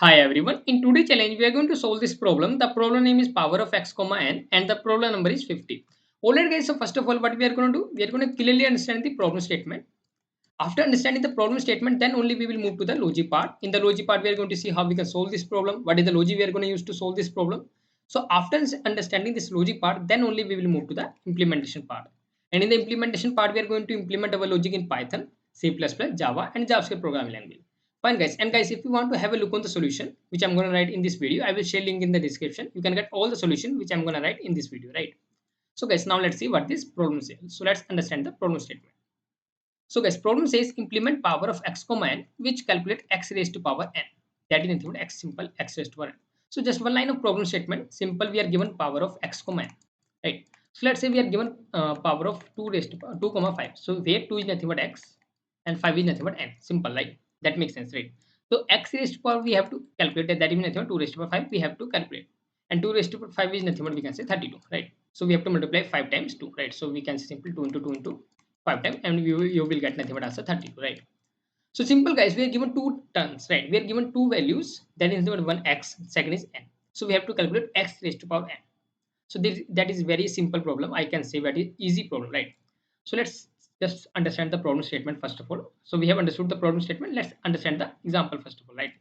Hi everyone. In today's challenge, we are going to solve this problem. The problem name is power of x comma n and the problem number is 50. Alright guys, so first of all, what we are going to do? We are going to clearly understand the problem statement. After understanding the problem statement, then only we will move to the logic part. In the logic part, we are going to see how we can solve this problem. What is the logic we are going to use to solve this problem? So after understanding this logic part, then only we will move to the implementation part. And in the implementation part, we are going to implement our logic in Python, C++, Java, and JavaScript programming language. Fine guys, and guys, if you want to have a look on the solution which I'm going to write in this video, I will share link in the description. You can get all the solution which I'm going to write in this video, right? So guys, now let's see what this problem says. So let's understand the problem statement. So guys, problem says implement power of x comma n which calculate x raised to power n. That is nothing but x simple x raised to power n. So just one line of problem statement. Simple, we are given power of x comma n, right? So let's say we are given power of 2 raised to power 2 comma 5. So where 2 is nothing but x and 5 is nothing but n. Simple, right? That makes sense, right? So x raised to power we have to calculate that is nothing but 2 raised to power 5 we have to calculate. And 2 raised to power 5 is nothing but we can say 32, right? So we have to multiply 5 times 2, right? So we can simply 2 into 2 into 5 times and you will get nothing but answer 32, right? So simple guys, we are given two terms, right? We are given two values, that is one x, second is n. So we have to calculate x raised to power n. So that is very simple problem, I can say very easy problem, right? So let's just understand the problem statement first of all. So we have understood the problem statement, let's understand the example first of all, right?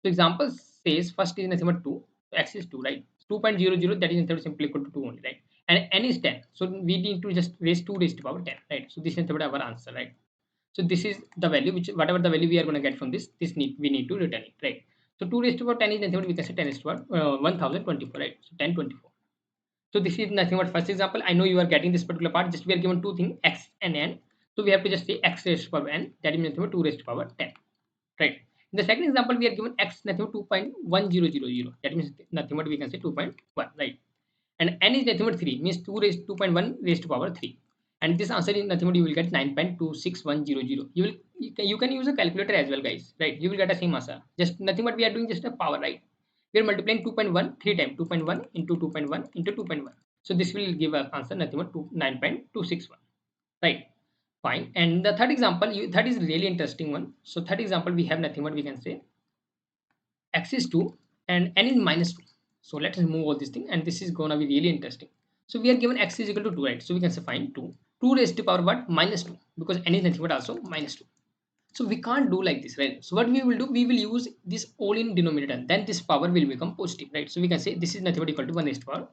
So example says first is nothing but 2, so x is 2, right? 2.00, that is nothing but simply equal to 2 only, right? And n is 10, so we need to just raise 2 raised to power 10, right? So this is nothing but our answer, right? So this is the value which whatever the value we are going to get from this we need to return it, right? So 2 raised to power 10 is nothing but we can say 10 raised to power 1024, right? So 1024. So this is nothing but first example. I know you are getting this particular part. Just we are given two things x and n. So we have to just say x raised to power n. That is nothing but 2 raised to power 10, right? In the second example, we are given x nothing but 2.1000. That means nothing but we can say 2.1, right? And n is nothing but 3, means 2 raised 2.1 raised to power 3. And this answer is nothing but you will get 9.26100. You can use a calculator as well, guys, right? You will get the same answer. Just nothing but we are doing just a power, right? We are multiplying 2.1 three times, 2.1 into 2.1 into 2.1. So this will give us answer nothing but 9.261, right? Fine. And the third example, that is really interesting one. So third example, we have nothing but we can say x is 2 and n is minus 2. So let's remove all this thing and this is gonna be really interesting. So we are given x is equal to 2, right? So we can say find 2. 2 raised to power what? Minus 2, because n is nothing but also minus 2. So we can't do like this, right? So what we will do, we will use this all in denominator, then this power will become positive, right? So we can say this is nothing but equal to 1 raised to power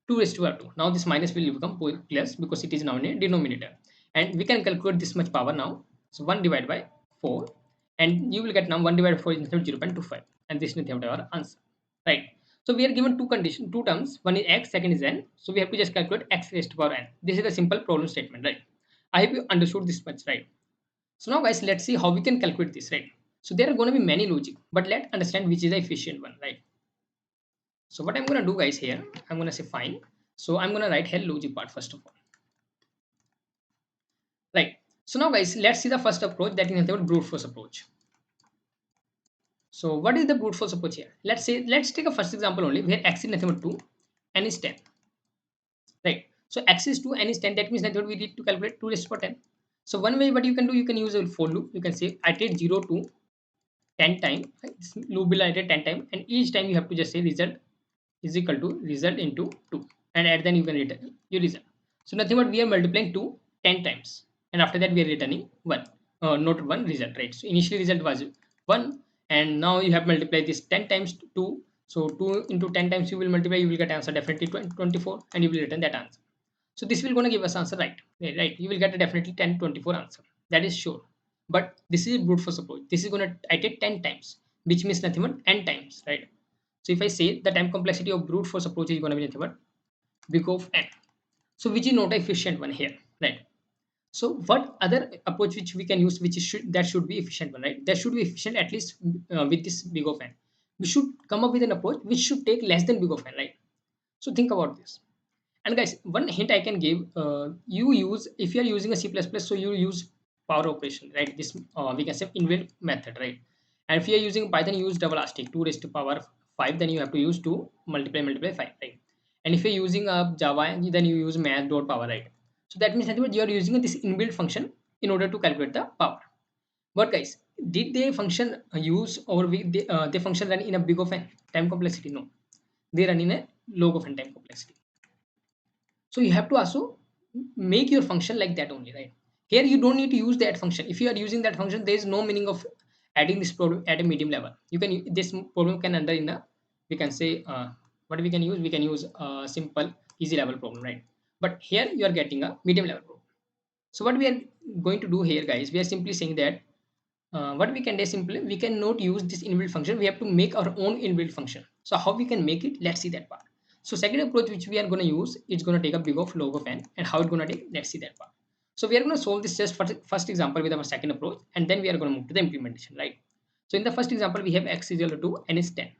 2 raised to power 2. Now this minus will become plus because it is now in a denominator. And we can calculate this much power now. So 1 divided by 4, and you will get now 1 divided by 4 is nothing but 0.25, and this is nothing but our answer, right? So we are given two terms, one is x, second is n. So we have to just calculate x raised to power n. This is a simple problem statement, right? I hope you understood this much, right? So now guys, let's see how we can calculate this, right? So there are going to be many logic, but let's understand which is the efficient one, right? So what I'm going to do guys here, I'm going to say fine. So I'm going to write here logic part first of all, right? So now guys, let's see the first approach, that is nothing but brute force approach. So what is the brute force approach here? Let's take a first example only where x is nothing but 2, n is 10, right? So x is 2, n is 10, that means that we need to calculate 2 raised to power 10. So one way what you can do, you can use a for loop. You can say iterate 0 to 10 times, right? This loop will iterate 10 times, and each time you have to just say result is equal to result into 2, and at then you can return your result. So nothing but we are multiplying 2 10 times, and after that we are returning 1, not 1 result, right? So initially result was 1, and now you have multiplied this 10 times 2. So 2 into 10 times you will multiply, you will get answer definitely 24, and you will return that answer. So this will gonna give us answer, right? Right, you will get a definitely 1024 answer, that is sure. But this is brute force approach, this is gonna iterate 10 times, which means nothing but n times, right? So if I say the time complexity of brute force approach is gonna be nothing but big of n. So which is not an efficient one here, right? So what other approach which we can use, which is that should be efficient one, right? That should be efficient at least with this big of n. We should come up with an approach which should take less than big of n, right? So think about this. And guys, one hint I can give, you use, if you are using a C++, so you use power operation, right? This we can say inbuilt method, right? And if you are using Python, you use double asterisk 2 raised to power 5, then you have to use 2 multiply 5, right? And if you're using Java, then you use math dot power, right? So that means that you are using this inbuilt function in order to calculate the power. But guys, did they function use or they function run in a big of n time complexity? No, they run in a log of n time complexity. So you have to also make your function like that only, right? Here you don't need to use that function. If you are using that function, there is no meaning of adding this problem at a medium level. You can this problem can under in a, we can say, what we can use, we can use a simple easy level problem, right? But here you are getting a medium level problem. So what we are going to do here, guys, we are simply saying that what we can do simply, we cannot use this inbuilt function. We have to make our own inbuilt function. So how we can make it? Let's see that part. So second approach which we are going to use, it's going to take a big of log of n, and how it's going to take, let's see that part. So we are going to solve this just first example with our second approach, and then we are going to move to the implementation, right? So in the first example, we have x is equal to n is 10.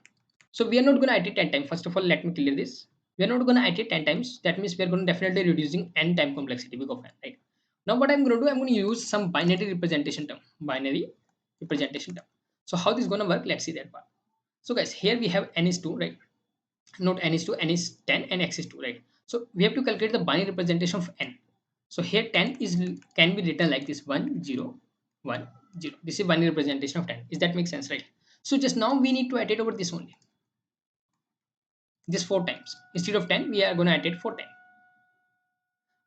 So we are not going to iterate 10 times. First of all, let me clear this. We are not going to iterate 10 times. That means we are going to definitely reducing n time complexity big of n, right? Now what I'm going to do, I'm going to use some binary representation term. Binary representation term. So how this is going to work? Let's see that part. So guys, here we have n is 2, right? Not n is 2, n is 10 and x is 2, right? So we have to calculate the binary representation of n. So here 10 is can be written like this: 1 0 1 0. This is binary representation of 10. Is that make sense, right? So just now we need to iterate over this only. This 4 times. Instead of 10, we are going to iterate 4 times.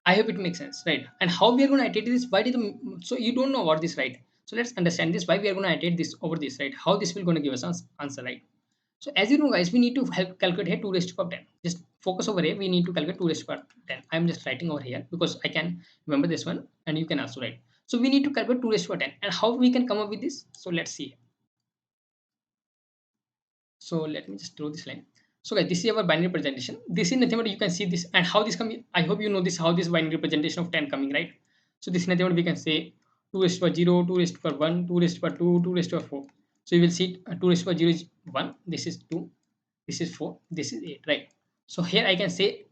I hope it makes sense, right? And how we are going to iterate this? Why did the, so you don't know about this, right? So let's understand this. Why we are going to iterate this over this, right? How this will going to give us an answer, right? So as you know, guys, we need to help calculate here 2 raised to power 10. Just focus over here. We need to calculate 2 raised to power 10. I'm just writing over here because I can remember this one, and you can also write. So we need to calculate 2 raised to power 10. And how we can come up with this? So let's see. So let me just draw this line. So guys, this is our binary representation. This is nothing but you can see this, and how this coming. I hope you know this, how this binary representation of 10 coming, right? So this is nothing but we can say 2 raised to power 0, 2 raised to power 1, 2 raised to power 2, 2 raised to power 4. So you will see 2 raised to power 0 is 1, this is 2, this is 4, this is 8, right? So here I can say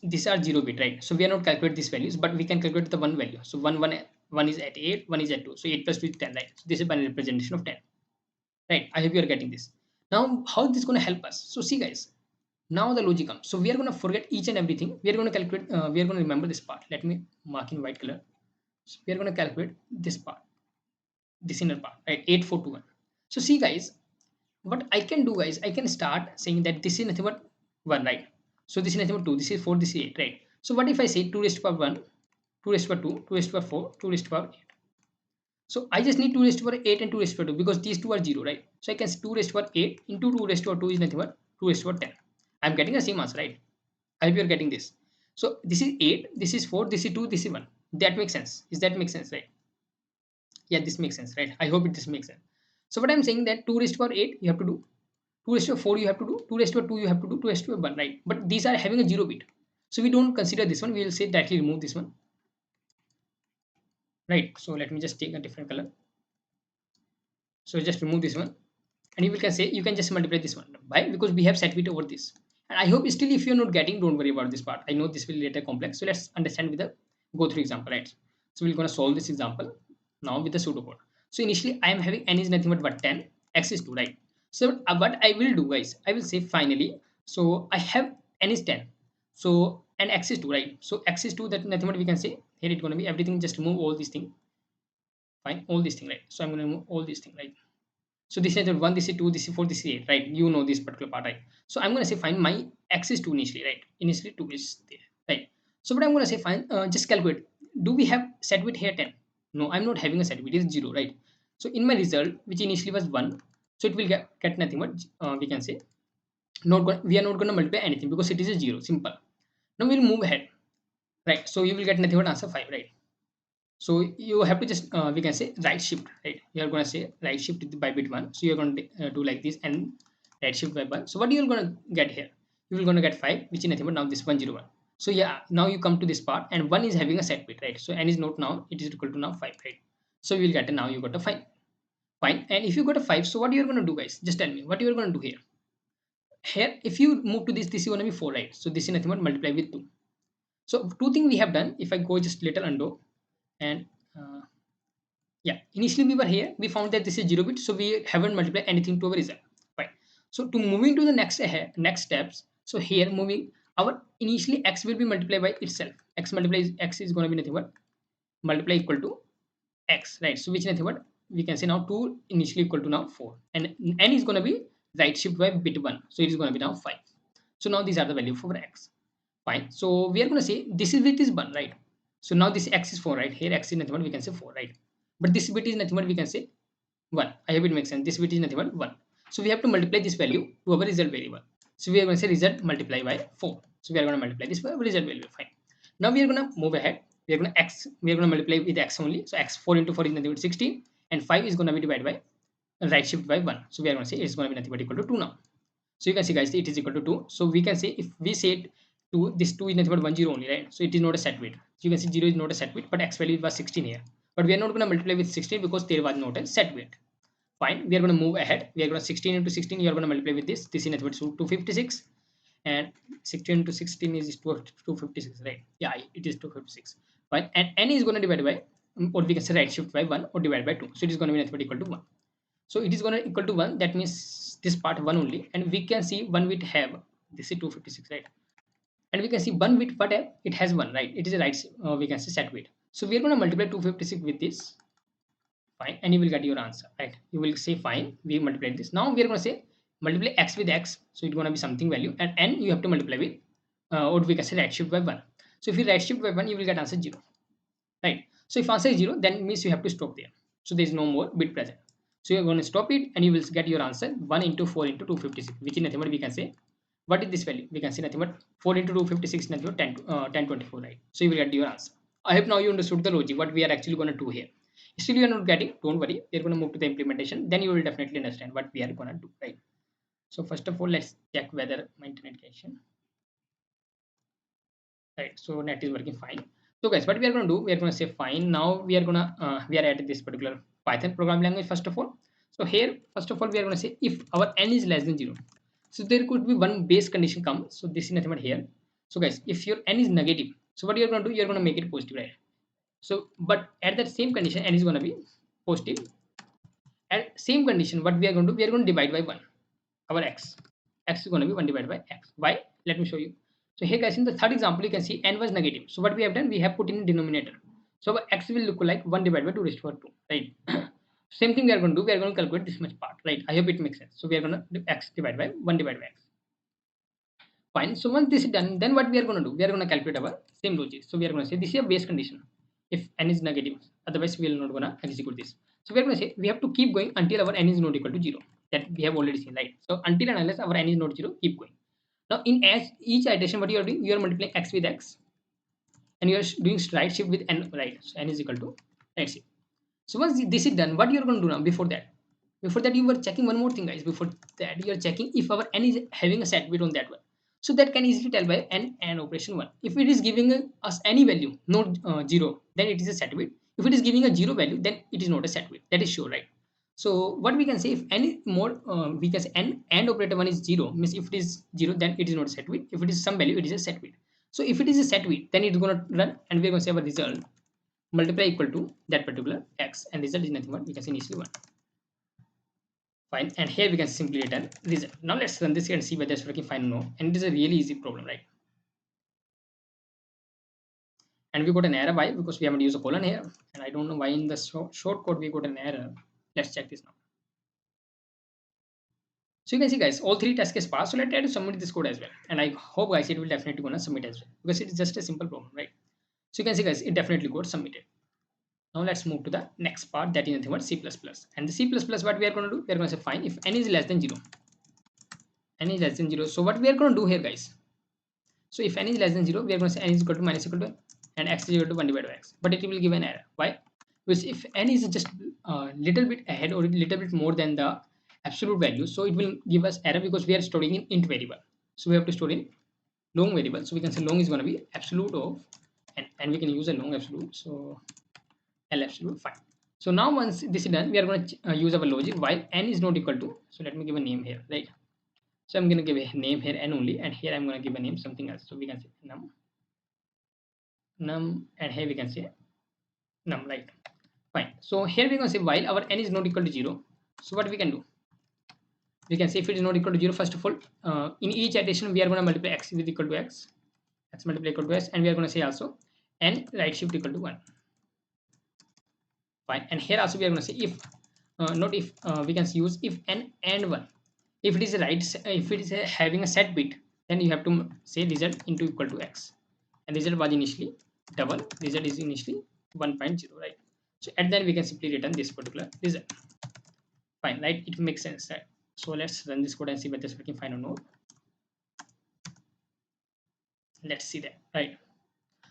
these are 0 bit, right? So we are not calculate these values, but we can calculate the one value. So 1 is at 8, 1 is at 2. So 8 plus 2 is 10, right? So this is binary representation of 10, right? I hope you are getting this. Now how this is going to help us? So see guys, now the logic comes. So we are going to forget each and everything. We are going to calculate, we are going to remember this part. Let me mark in white color. So we are going to calculate this part, this inner part, right? 8 4 2 1. So see guys, what I can do, guys, I can start saying that this is nothing but 1, right? So this is nothing but 2, this is 4, this is 8, right? So what if I say 2 raised to power 1, 2 raised to power 2, 2 raised to power 4, 2 raised to power 8? So I just need 2 raised to power 8 and 2 raised to power 2 because these two are 0, right? So I can say 2 raised to power 8 into 2 raised to power 2 is nothing but 2 raised to power 10. I'm getting the same answer, right? I hope you're getting this. So this is 8, this is 4, this is 2, this is 1. That makes sense. Is that make sense, right? Yeah, this makes sense, right? I hope it this makes sense. So what I'm saying that 2 raised to power 8 you have to do, 2 raised to 4 you have to do, 2 raised to 2 you have to do, 2 raised to 1, right? But these are having a 0 bit. So we don't consider this one. We will say directly remove this one, right? So let me just take a different color. So just remove this one, and you can say you can just multiply this one. Why? Because we have set bit over this. And I hope still if you're not getting, don't worry about this part. I know this will later complex. So let's understand with the go through example, right? So we're going to solve this example now with the pseudocode. So initially I am having n is nothing but what, 10, x is 2, right? So what I will do, guys, I will say finally, so I have n is 10, so and x is 2, right? So x is 2, that nothing but we can say here it's going to be everything, just remove all these things, fine, all these things, right? So I'm going to remove all these things, right? So this is 1, this is 2, this is 4, this is 8, right? You know this particular part, right? So I'm going to say fine, my x is 2 initially, right? Initially 2 is there, right? So what I'm going to say fine, just calculate. Do we have set width here 10? No, I'm not having a set width, it's 0, right? So in my result, which initially was 1, so it will get nothing but we can say we are not going to multiply anything because it is a 0, simple. Now we'll move ahead, right? So you will get nothing but answer 5, right? So you have to just we can say right shift, right? You are going to say right shift by bit 1. So you're going to do like this and right shift by 1. So what you're going to get here, you will going to get 5, which is nothing but now this 101. So yeah, now you come to this part, and 1 is having a set bit, right? So n is not now, it is equal to now 5, right? So you will get a, now you got a 5, fine. And if you got a 5, so what you're going to do, guys, just tell me what you're going to do here. Here if you move to this is going to be 4, right? So this is nothing but multiply with 2. So two things we have done. If I go just little undo, and yeah, initially we were here, we found that this is 0 bit, so we haven't multiplied anything to our result, fine. So to moving to the next steps, so here moving, our initially x will be multiplied by itself. X multiplies x is going to be nothing but multiply equal to x, right? So which is nothing but we can say now 2 initially equal to now 4, and n is going to be right shift by bit 1, so it is going to be now 5. So now these are the value for x. Fine. So we are going to say this is bit is 1, right? So now this x is 4, right? Here x is nothing but we can say 4, right? But this bit is nothing but we can say 1. I hope it makes sense. This bit is nothing but 1. So we have to multiply this value to our result variable. So we are going to say result multiply by 4. So we are going to multiply this by result value. Fine. Now we are going to move ahead. We are going to we are going to multiply with x only. So x 4 into 4 is nothing but 16, and 5 is going to be divided by right shift by 1. So we are going to say it's going to be nothing but equal to 2 now. So you can see guys it is equal to 2. So we can say if we say 2, this 2 is nothing but 1 0 only, right? So it is not a set bit. So you can see 0 is not a set bit, but x value was 16 here. But we are not going to multiply with 16 because there was not a set bit. Fine, we are going to move ahead. We are going to 16 into 16, you are going to multiply with this. This is nothing but 256, and 16 into 16 is 256, right? Yeah, it is 256. Fine, and n is going to divide by, or we can say right shift by 1 or divide by 2. So it is going to be nothing but equal to 1. So it is going to equal to 1. That means this part 1 only, and we can see 1 bit have, this is 256, right? And we can see 1 bit but it has 1, right? It is a right, we can say set bit. So we are going to multiply 256 with this. Fine, and you will get your answer, right? You will say fine, we multiply this. Now we are going to say multiply x with x, so it's going to be something value, and n you have to multiply with or we can say right shift by 1. So if you right shift by 1, you will get answer 0, right? So if answer is 0, then means you have to stop there. So there is no more bit present. So you're going to stop it, and you will get your answer 1 into 4 into 256, which is nothing but we can say, what is this value? We can say nothing but 4 into 256 nothing but 1024, right? So you will get your answer. I hope now you understood the logic, what we are actually going to do here. Still you are not getting, don't worry, we are going to move to the implementation, then you will definitely understand what we are going to do, right? So first of all, let's check whether my internet connection, right? So net is working fine. So guys, what we are going to do, we are going to say fine. Now we are going to we are at this particular Python programming language first of all. So here first of all we are going to say if our n is less than 0, so there could be one base condition come. So this is nothing but here. So guys, if your n is negative, so what you are going to do, you are going to make it positive, right? So but at that same condition, n is going to be positive. At same condition, what we are going to do, we are going to divide by 1 our x. X is going to be 1 divided by x. Why? Let me show you. So here guys, in the third example, you can see n was negative. So what we have done, we have put in denominator. So our x will look like 1 divided by 2 raised to power 2, right? Same thing we are going to do, we are going to calculate this much part, right? I hope it makes sense. So we are going to do x divided by 1 divided by x. Fine. So once this is done, then what we are going to do, we are going to calculate our same logic. So we are going to say this is a base condition. If n is negative, otherwise we will not going to execute this. So we are going to say we have to keep going until our n is not equal to 0. That we have already seen, right? So until and unless our n is not 0, keep going. Now in each iteration, what you are doing, you are multiplying x with x, and you are doing right shift with n, right? So n is equal to right shift. So once this is done, what you are going to do now? Before that, you were checking one more thing, guys. Before that, you are checking if our n is having a set bit on that one. So that can easily tell by n and operation 1. If it is giving us any value, not 0, then it is a set bit. If it is giving a 0 value, then it is not a set bit. That is sure, right? So what we can say, if any more, we can say n and operator 1 is 0, means if it is 0, then it is not a set bit. If it is some value, it is a set bit. So if it is a set bit, then it's going to run, and we're going to say our result multiply equal to that particular x, and result is nothing but we can say initially 1. Fine, and here we can simply return result. Now let's run this and see whether it's working fine or no. And it is a really easy problem, right? And we got an error. Why? Because we haven't used a colon here, and I don't know why in the short code we got an error. Let's check this now. So you can see, guys, all three test cases passed. So let's try to submit this code as well, and I hope, guys, it will definitely gonna submit as well, because it is just a simple problem, right? So you can see, guys, it definitely got submitted. Now let's move to the next part, that is nothing but C++. And the C++, what we are going to do, we are going to say fine if n is less than 0. N is less than 0. So what we are going to do here, guys, so if n is less than 0, we are going to say n is equal to minus equal to, and x is equal to 1 divided by x. But it will give an error. Why? Because if n is just a little bit ahead or a little bit more than the absolute value, so it will give us error, because we are storing in int variable. So we have to store in long variable. So we can say long is going to be absolute of, and we can use a long absolute. So L absolute, fine. So now once this is done, we are going to use our logic while n is not equal to. So let me give a name here, right? So I'm going to give a name here n only, and here I'm going to give a name something else. So we can say num, and here we can say num, right? Fine. So here we're going to say while our n is not equal to 0. So what we can do? We can say if it is not equal to 0, first of all, in each iteration we are going to multiply x with equal to x multiply equal to s, and we are going to say also n right shift equal to 1. Fine. And here also we are going to say if not if, we can use if n and 1. If it is right, if it is having a set bit, then you have to say result into equal to x, and result was initially double, result is initially 1.0, right? So at then we can simply return this particular result. Fine, right? It makes sense, right? So let's run this code and see whether it's working fine or not. Let's see that, right?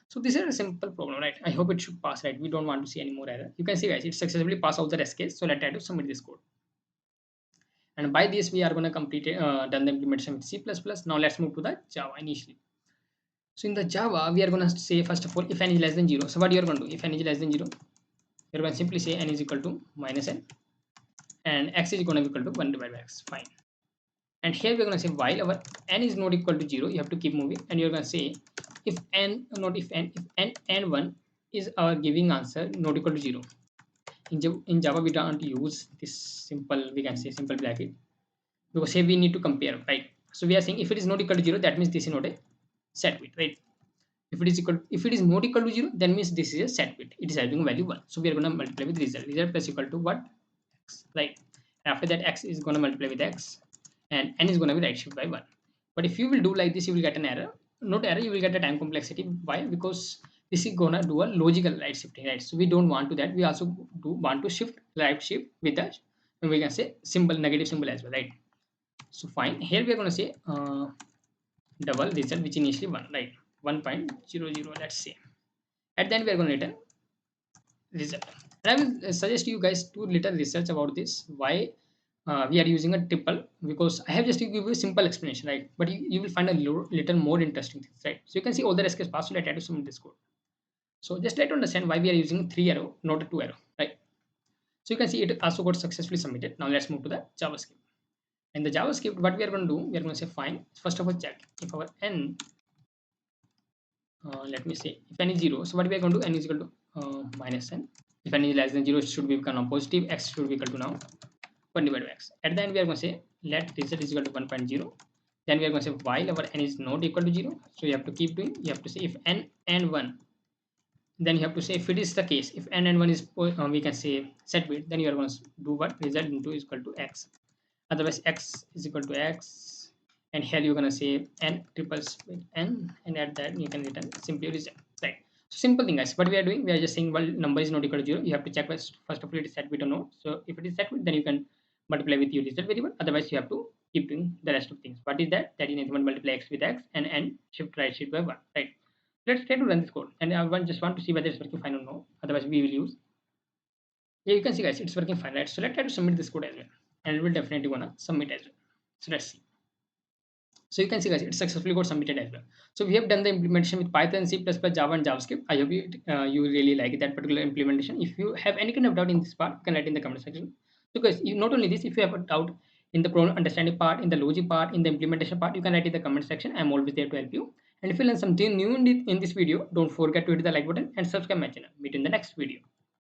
So this is a simple problem, right? I hope it should pass, right? We don't want to see any more error. You can see guys, it successfully passed out the test case. So let's try to submit this code. And by this, we are going to complete done the implementation with C++. Now let's move to the Java initially. So in the Java, we are going to say first of all, if n is less than 0. So what you are going to do? If n is less than 0, you're going to simply say n is equal to minus n, and x is going to be equal to 1 divided by x. Fine. And here we're going to say while our n is not equal to 0, you have to keep moving, and you're going to say if n, not if n, if n and 1 is our giving answer not equal to 0. In Java, we don't use this simple, we can say simple bracket, because here we need to compare, right? So we are saying if it is not equal to 0, that means this is not a set bit, right? If it is not equal to 0, then means this is a set bit, it is having value 1. So we are going to multiply with result plus equal to what? X, right? After that, x is going to multiply with x, and n is going to be right shift by 1. But if you will do like this, you will get an error, not error, you will get a time complexity. Why? Because this is going to do a logical right shifting, right? So we don't want to that. We also do want to shift right shift with that, and we can say symbol, negative symbol as well, right? So fine, here we are going to say double result, which initially 1, right? 1.00, let's say. At the end, we are going to return result. And I will suggest you guys to little research about this, why we are using a triple, because I have just to give you a simple explanation, right? But you will find a little more interesting things, right? So you can see all the rest is passed. Let to submit this code. So just try to understand why we are using 3 arrow, not a 2 arrow, right? So you can see it also got successfully submitted. Now let's move to the JavaScript. In the JavaScript, what we are going to do, we are going to say fine. First of all, check if our n, let me say if n is 0. So what we are going to do, n is equal to minus n. If n is less than 0, it should become a positive. X should be equal to now 1 divided by x. At the end, we are going to say let result is equal to 1.0. Then we are going to say while our n is not equal to 0. So you have to keep doing. You have to say if n and 1. Then you have to say if it is the case, if n and 1 is we can say set bit, then you are going to do what? Result into is equal to x. Otherwise, x is equal to x. And here you're going to say n triples with n, and at that you can return simply result, right? So simple thing, guys. What we are doing, we are just saying, well, number is not equal to 0. You have to check first of all it is set bit or no. So if it is set bit, then you can multiply with your result variable. Otherwise, you have to keep doing the rest of things. What is that? That is multiply x with x and n shift right shift by 1, right? Let's try to run this code, and I just want to see whether it's working fine or no. Otherwise, we will use. Yeah, you can see, guys, it's working fine, right? So let's try to submit this code as well, and it will definitely gonna submit as well. So let's see. So you can see, guys, it successfully got submitted as well. So we have done the implementation with Python, C++, Java, and JavaScript. I hope you really like that particular implementation. If you have any kind of doubt in this part, you can write in the comment section. So guys, not only this, if you have a doubt in the problem understanding part, in the logic part, in the implementation part, you can write in the comment section. I'm always there to help you. And if you learn something new in this video, don't forget to hit the like button and subscribe my channel. Meet you in the next video.